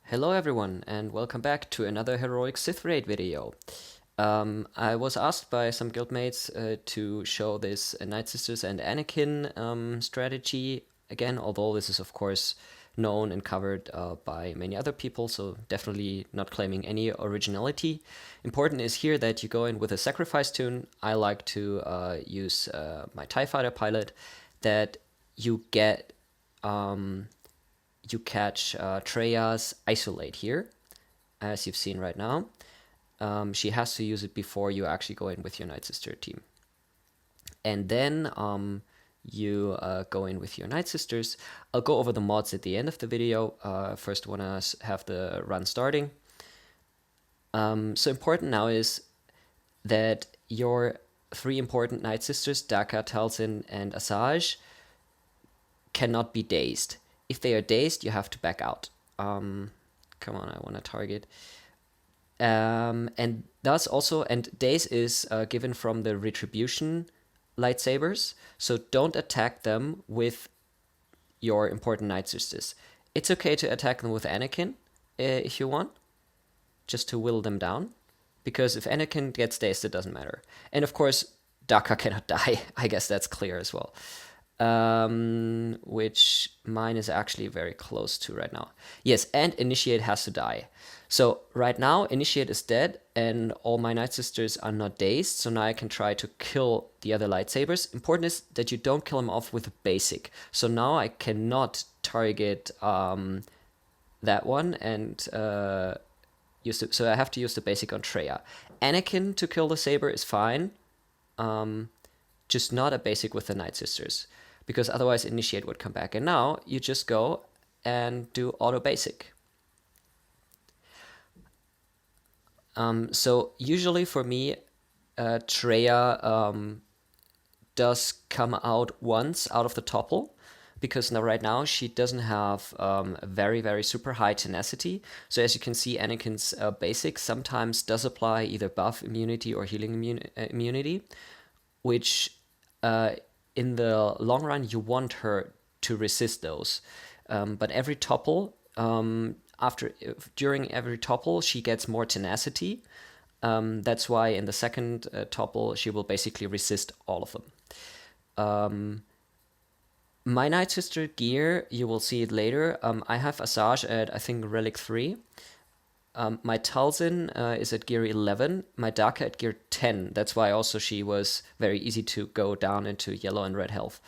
Hello everyone, and welcome back to another heroic Sith raid video. I was asked by some guildmates to show this Night Sisters and Anakin strategy again, although this is of course known and covered by many other people, so definitely not claiming any originality. Important is here that you go in with a sacrifice tune. I like to use my TIE Fighter pilot, that you get you catch Treya's Isolate here, as you've seen right now. She has to use it before you actually go in with your Night Sister team. And then you go in with your Night Sisters. I'll go over the mods at the end of the video. First want to have the run starting. So important now is that your three important Night Sisters, Daka, Talzin, and Asajj, cannot be dazed. If they are dazed, you have to back out. Come on, I want to target. And thus also, and daze is given from the Retribution lightsabers, so don't attack them with your important Night Sisters. It's okay to attack them with Anakin if you want, just to whittle them down, because if Anakin gets dazed, it doesn't matter. And of course, Daka cannot die. I guess that's clear as well. Which mine is actually very close to right now. Yes, and Initiate has to die. So right now, Initiate is dead, and all my Night Sisters are not dazed, so now I can try to kill the other lightsabers. Important is that you don't kill them off with a basic. So now I cannot target that one, and so I have to use the basic on Treya. Anakin to kill the saber is fine, just not a basic with the Night Sisters, because otherwise Initiate would come back. And now you just go and do auto basic. So usually for me, Treya does come out once out of the topple, because now right now she doesn't have a very, very super high tenacity. So as you can see, Anakin's basic sometimes does apply either buff immunity or healing immunity, which in the long run you want her to resist those. But every topple, during every topple, she gets more tenacity. That's why in the second topple, she will basically resist all of them. My Night Sister gear, you will see it later. I have Asajj at, I think, Relic 3. My Talzin is at gear 11. My Daka at gear 10. That's why also she was very easy to go down into yellow and red health.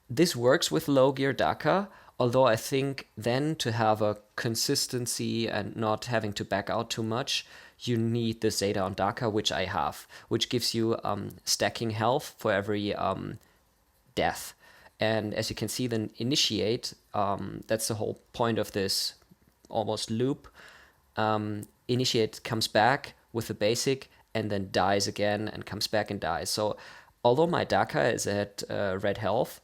This works with low gear Daka, although I think then to have a consistency and not having to back out too much, you need the Zeta on Daka, which I have, which gives you stacking health for every death. And as you can see, then Initiate, that's the whole point of this almost loop. Initiate comes back with the basic and then dies again and comes back and dies. So although my Daka is at red health,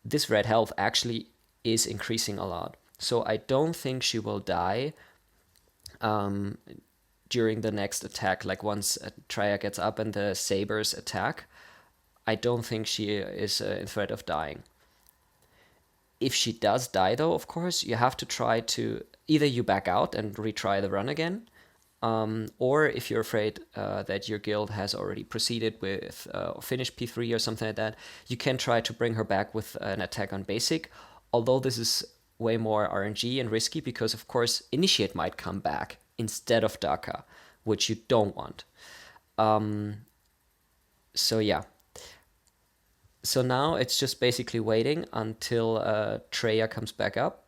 this red health actually is increasing a lot. So I don't think she will die during the next attack. Like once Treya gets up and the sabers attack, I don't think she is in threat of dying. If she does die, though, of course, you have to try to either you back out and retry the run again, or if you're afraid that your guild has already proceeded with finished P3 or something like that, you can try to bring her back with an attack on basic, although this is way more RNG and risky because, of course, Initiate might come back instead of Daka, which you don't want. So yeah. So now it's just basically waiting until Treya comes back up.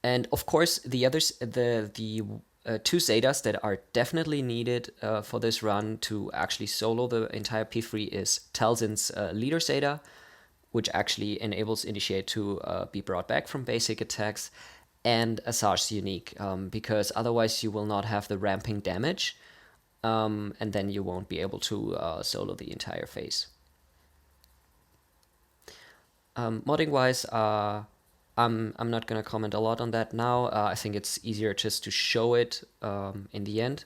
And of course, the others, the two Zetas that are definitely needed for this run to actually solo the entire P3 is Talzin's Leader Zeta, which actually enables Initiate to be brought back from basic attacks, and Asajj's Unique, because otherwise you will not have the ramping damage, and then you won't be able to solo the entire phase. Modding wise, I'm not gonna comment a lot on that now. I think it's easier just to show it in the end.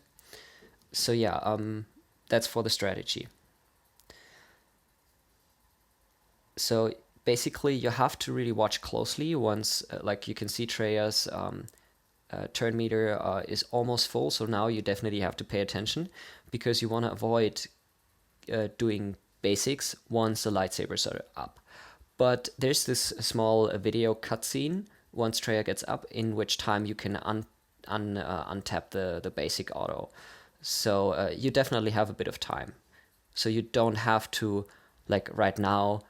So yeah, that's for the strategy. So basically you have to really watch closely once, like you can see Treyarch's turn meter is almost full, so now you definitely have to pay attention because you want to avoid doing basics once the lightsabers are up. But there's this small video cutscene once Treyarch gets up, in which time you can untap the basic auto. So you definitely have a bit of time. So you don't have to, like right now,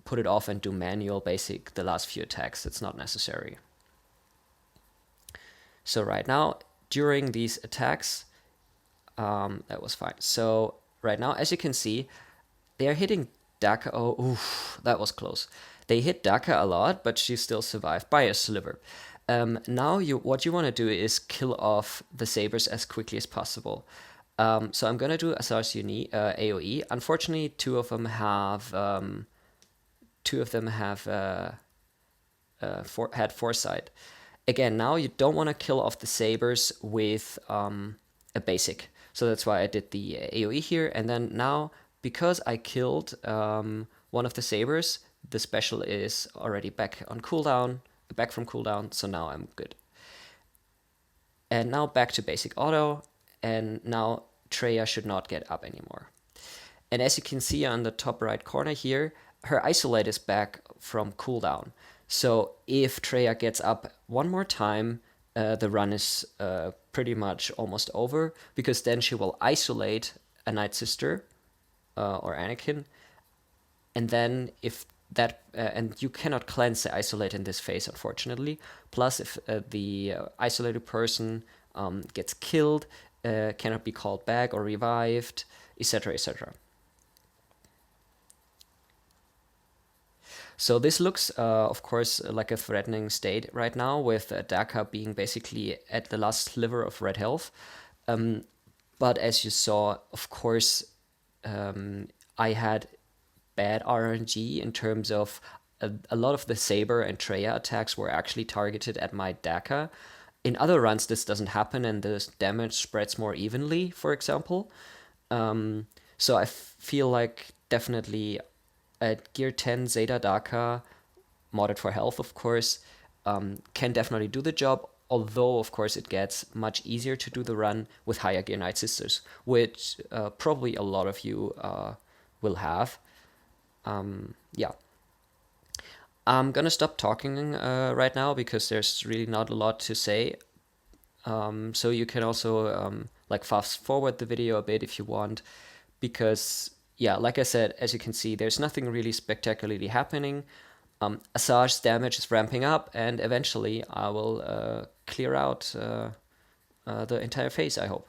put it off and do manual basic the last few attacks. It's not necessary. So right now, during these attacks, that was fine. So right now, as you can see, they are hitting Daka. Oh, oof, that was close. They hit Daka a lot, but she still survived by a sliver. Now, what you want to do is kill off the sabers as quickly as possible. So I'm gonna do Asar's AOE. Unfortunately, two of them have had foresight. Again, now you don't want to kill off the sabers with a basic. So that's why I did the AoE here. And then now, because I killed one of the sabers, the special is already back on cooldown, back from cooldown. So now I'm good. And now back to basic auto. And now Treyarch should not get up anymore. And as you can see on the top right corner here, her isolate is back from cooldown. So if Treyarch gets up one more time, the run is pretty much almost over, because then she will isolate a Night Sister or Anakin, and then if that and you cannot cleanse the isolate in this phase, unfortunately. Plus, if the isolated person gets killed, cannot be called back or revived, etc., etc. So this looks, of course, like a threatening state right now, with Daka being basically at the last sliver of red health. But as you saw, of course, I had bad RNG in terms of a lot of the Saber and Treyarch attacks were actually targeted at my Daka. In other runs, this doesn't happen, and the damage spreads more evenly, for example. So I feel like definitely at Gear 10, Zeta Daka, modded for health, of course, can definitely do the job, although, of course, it gets much easier to do the run with higher Gear Night Sisters, which probably a lot of you will have. Yeah. I'm gonna stop talking right now because there's really not a lot to say. So you can also like fast forward the video a bit if you want, because yeah, like I said, as you can see, there's nothing really spectacularly happening. Asajj's damage is ramping up, and eventually I will clear out the entire phase, I hope.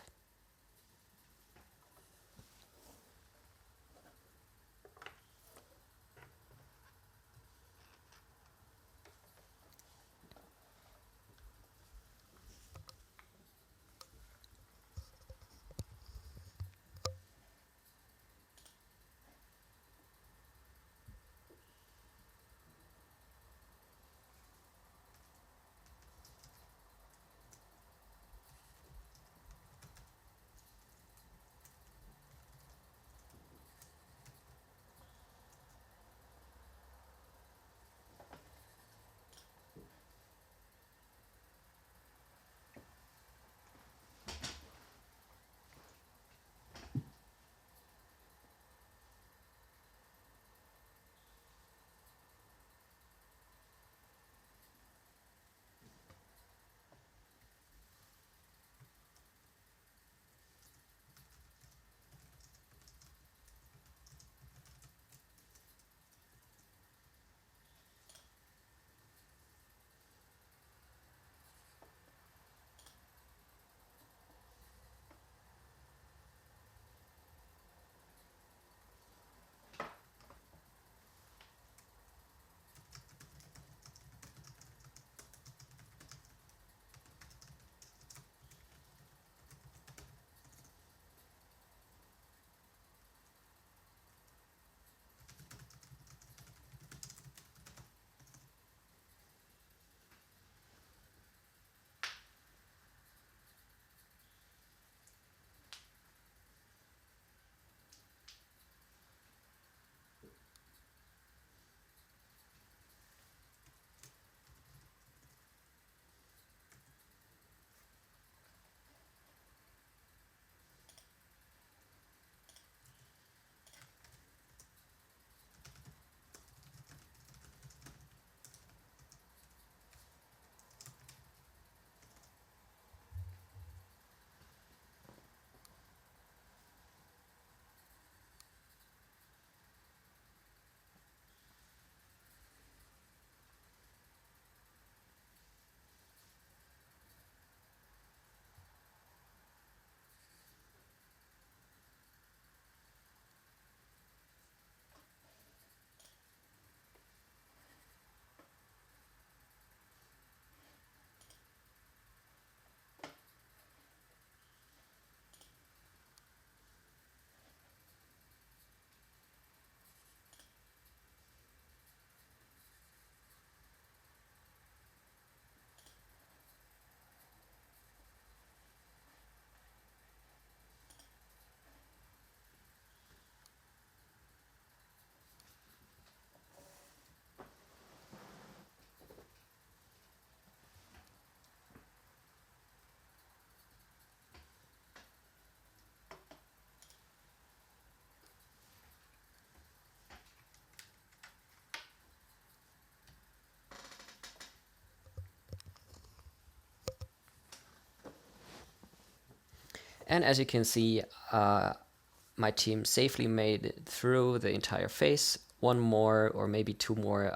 And as you can see, my team safely made it through the entire phase. One more or maybe two more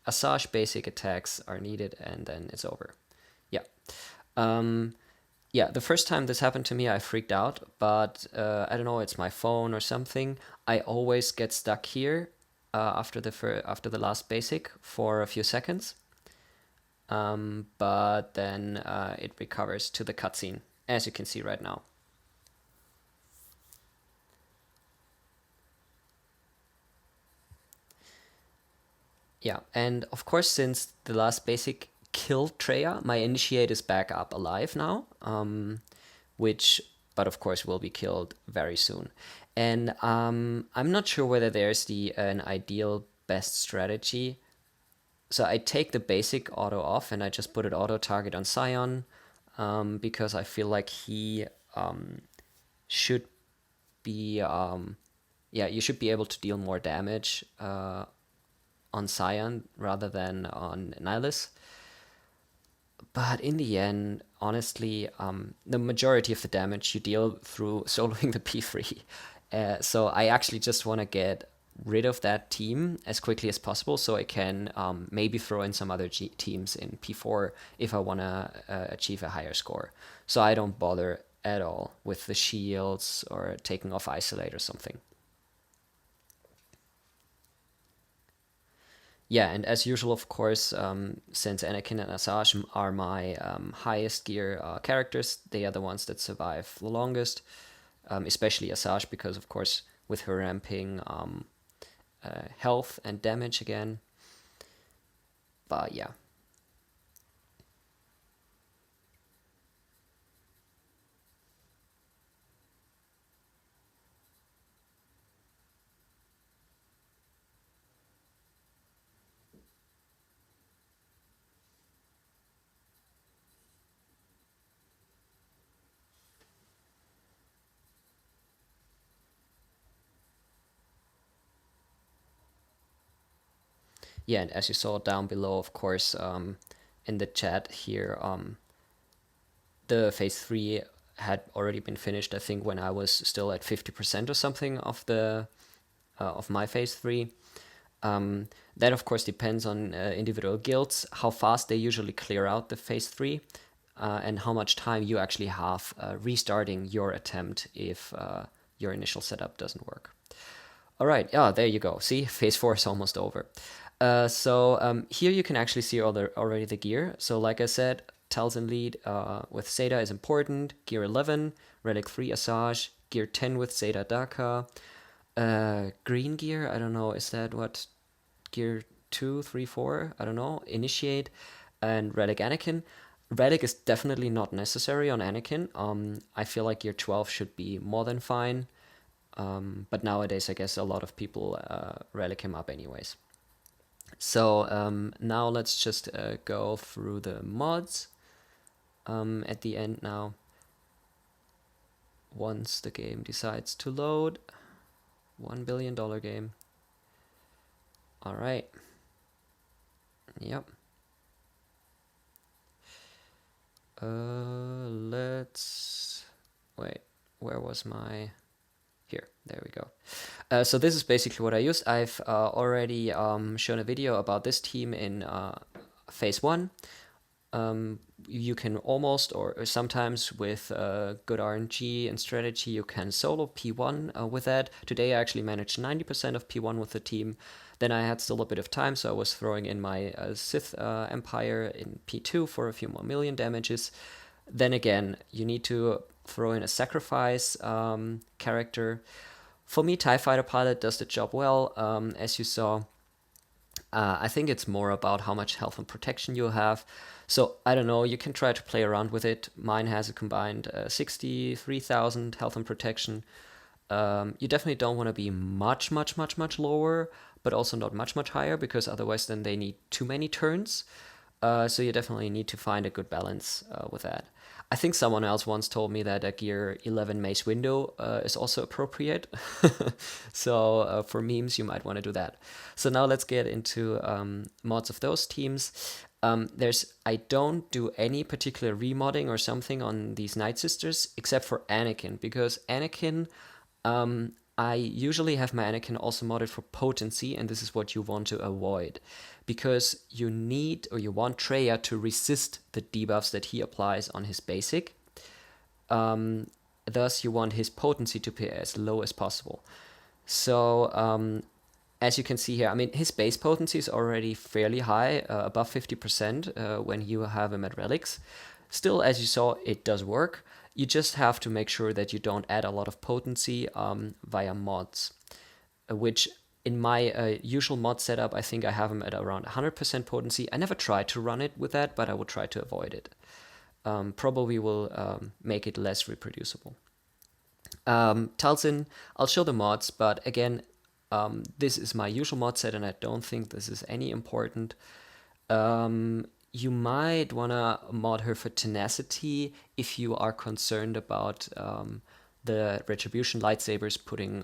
Asajj basic attacks are needed, and then it's over. Yeah. Yeah, the first time this happened to me, I freaked out, but I don't know, it's my phone or something. I always get stuck here after the last basic for a few seconds, but then it recovers to the cutscene, as you can see right now. Yeah, and of course, since the last basic killed Treya, my initiate is back up alive now, which, but of course, will be killed very soon. And I'm not sure whether there's an ideal best strategy. So I take the basic auto off and I just put it auto target on Sion, because I feel like he should be, yeah, you should be able to deal more damage on Sion rather than on Nihilus. But in the end, honestly, the majority of the damage you deal through soloing the P3. So I actually just want to get rid of that team as quickly as possible so I can maybe throw in some other teams in P4 if I want to achieve a higher score. So I don't bother at all with the shields or taking off Isolate or something. Yeah, and as usual, of course, since Anakin and Asajj are my highest gear characters, they are the ones that survive the longest, especially Asajj, because, of course, with her ramping health and damage again. But yeah. Yeah, and as you saw down below, of course, in the chat here, the phase 3 had already been finished, I think, when I was still at 50% or something of the of my phase 3. That, of course, depends on individual guilds, how fast they usually clear out the phase 3, and how much time you actually have restarting your attempt if your initial setup doesn't work. All right, yeah, there you go. See, phase 4 is almost over. So here you can actually see already the gear. So like I said, Talzin lead with Zeta is important. Gear 11, Relic 3 Asajj. Gear 10 with Zeta Daka. Green gear, I don't know, is that what? Gear 2, 3, 4? I don't know. Initiate and Relic Anakin. Relic is definitely not necessary on Anakin. I feel like Gear 12 should be more than fine. But nowadays, I guess a lot of people relic him up anyways. So now let's just go through the mods at the end now. Once the game decides to load. $1 billion game. All right. Yep. Let's wait. Where was my? Here, there we go. So this is basically what I used. I've already shown a video about this team in phase 1. You can almost, or sometimes with good RNG and strategy, you can solo P1 with that. Today I actually managed 90% of P1 with the team. Then I had still a bit of time, so I was throwing in my Sith Empire in P2 for a few more million damages. Then again, you need to throw in a sacrifice character. For me, TIE Fighter Pilot does the job well, as you saw. I think it's more about how much health and protection you have. So, I don't know, you can try to play around with it. Mine has a combined 63,000 health and protection. You definitely don't want to be much lower, but also not much higher, because otherwise then they need too many turns. So you definitely need to find a good balance with that. I think someone else once told me that a Gear 11 Mace window is also appropriate. So for memes, you might want to do that. So now let's get into mods of those teams. I don't do any particular remodding or something on these Night Sisters except for Anakin, because Anakin, I usually have my Anakin also modded for potency, and this is what you want to avoid, because you need or you want Traya to resist the debuffs that he applies on his basic. Thus, you want his potency to be as low as possible. So, as you can see here, I mean, his base potency is already fairly high, above 50% when you have him at relics. Still, as you saw, it does work. You just have to make sure that you don't add a lot of potency via mods, which in my usual mod setup, I think I have him at around 100% potency. I never try to run it with that, but I would try to avoid it. Probably will make it less reproducible. Talzin, I'll show the mods, but again, this is my usual mod set, and I don't think this is any important. You might want to mod her for tenacity if you are concerned about the Retribution lightsabers putting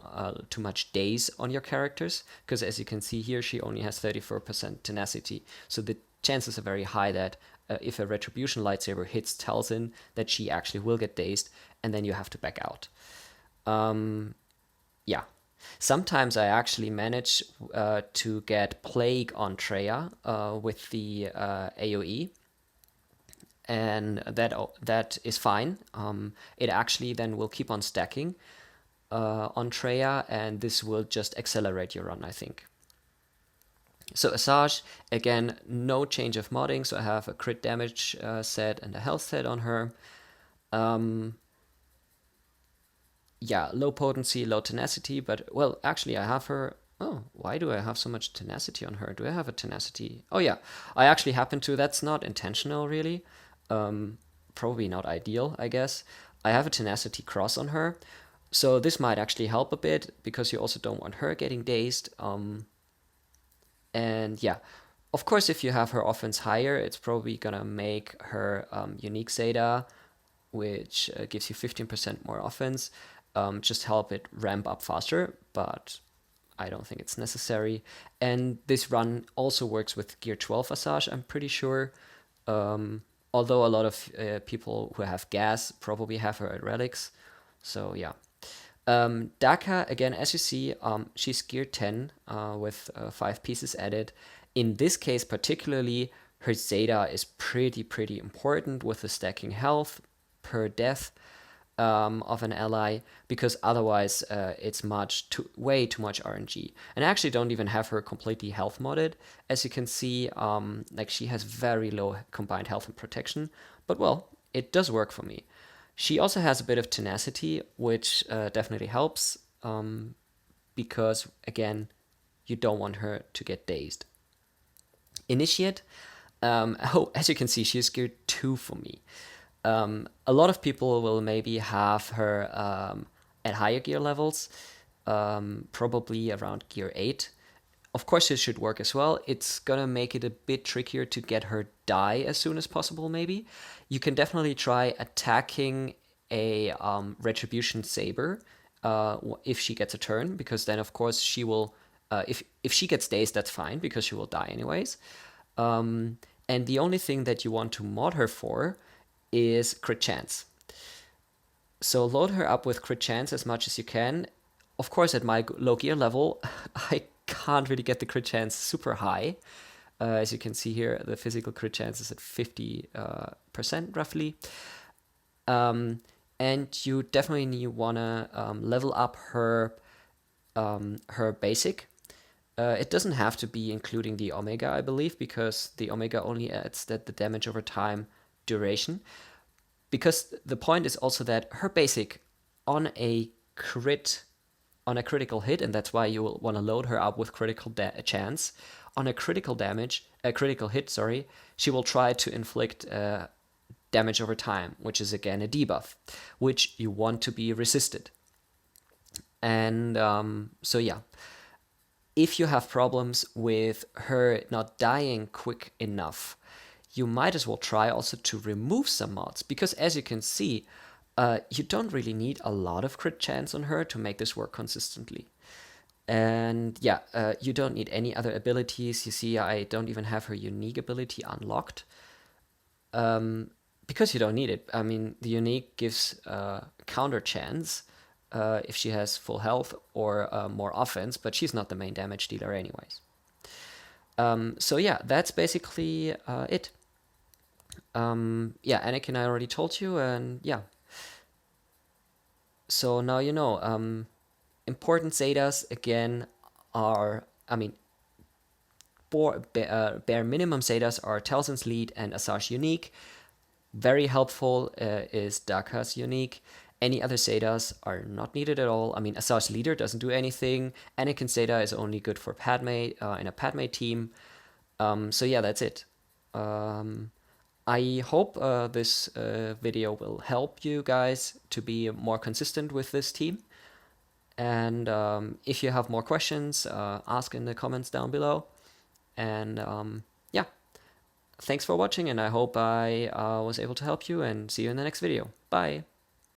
too much daze on your characters, because as you can see here, she only has 34% tenacity. So the chances are very high that if a Retribution lightsaber hits Talzin, that she actually will get dazed, and then you have to back out. Yeah. Sometimes I actually manage to get Plague on Traya with the AoE, and that is fine. It actually then will keep on stacking on Traya, and this will just accelerate your run, I think. So Asajj, again, no change of modding, so I have a crit damage set and a health set on her. Yeah, low potency, low tenacity, but, well, actually I have her... Oh, why do I have so much tenacity on her? Do I have a tenacity? Oh yeah, I actually happen to. That's not intentional, really. Probably not ideal, I guess. I have a tenacity cross on her, so this might actually help a bit, because you also don't want her getting dazed. And yeah, of course, if you have her offense higher, it's probably gonna make her unique Zeta, which gives you 15% more offense, just help it ramp up faster, but I don't think it's necessary. And this run also works with Gear 12 Asajj, I'm pretty sure. Although a lot of people who have gas probably have her at relics. So yeah. Daka, again, as you see, she's Gear 10 with 5 pieces added. In this case particularly, her Zeta is pretty important with the stacking health per death of an ally, because otherwise it's way too much RNG. And I actually don't even have her completely health modded. As you can see, like, she has very low combined health and protection, but well, it does work for me. She also has a bit of tenacity, which definitely helps, because again, you don't want her to get dazed. Initiate, as you can see, she's Gear 2 for me. A lot of people will maybe have her at higher gear levels, probably around Gear 8. Of course, it should work as well. It's gonna make it a bit trickier to get her die as soon as possible, maybe. You can definitely try attacking a Retribution Saber if she gets a turn, because then, of course, she will... if she gets dazed, that's fine, because she will die anyways. And the only thing that you want to mod her for is crit chance. So load her up with crit chance as much as you can. Of course, at my low gear level, I can't really get the crit chance super high. As you can see here, the physical crit chance is at 50% roughly. And you definitely want to level up her basic. It doesn't have to be including the Omega, I believe, because the Omega only adds the damage over time duration. Because the point is also that her basic on a critical hit, and that's why you will want to load her up with critical chance, on a critical hit, she will try to inflict damage over time, which is again a debuff, which you want to be resisted. And so yeah, if you have problems with her not dying quick enough, you might as well try also to remove some mods, because as you can see, you don't really need a lot of crit chance on her to make this work consistently. And yeah, you don't need any other abilities. You see, I don't even have her unique ability unlocked. Because you don't need it. I mean, the unique gives counter chance if she has full health or more offense, but she's not the main damage dealer anyways. So yeah, that's basically it. Yeah, Anakin I already told you, and yeah. So now you know. Important Zetas again are, I mean, bare minimum Zetas are Talzin's lead and Asajj unique. Very helpful is Daka's unique. Any other Zetas are not needed at all. I mean, Asajj leader doesn't do anything. Anakin Zeta is only good for Padme in a Padme team. So yeah, that's it. I hope this video will help you guys to be more consistent with this team. And if you have more questions, ask in the comments down below. And yeah, thanks for watching, and I hope I was able to help you, and see you in the next video. Bye!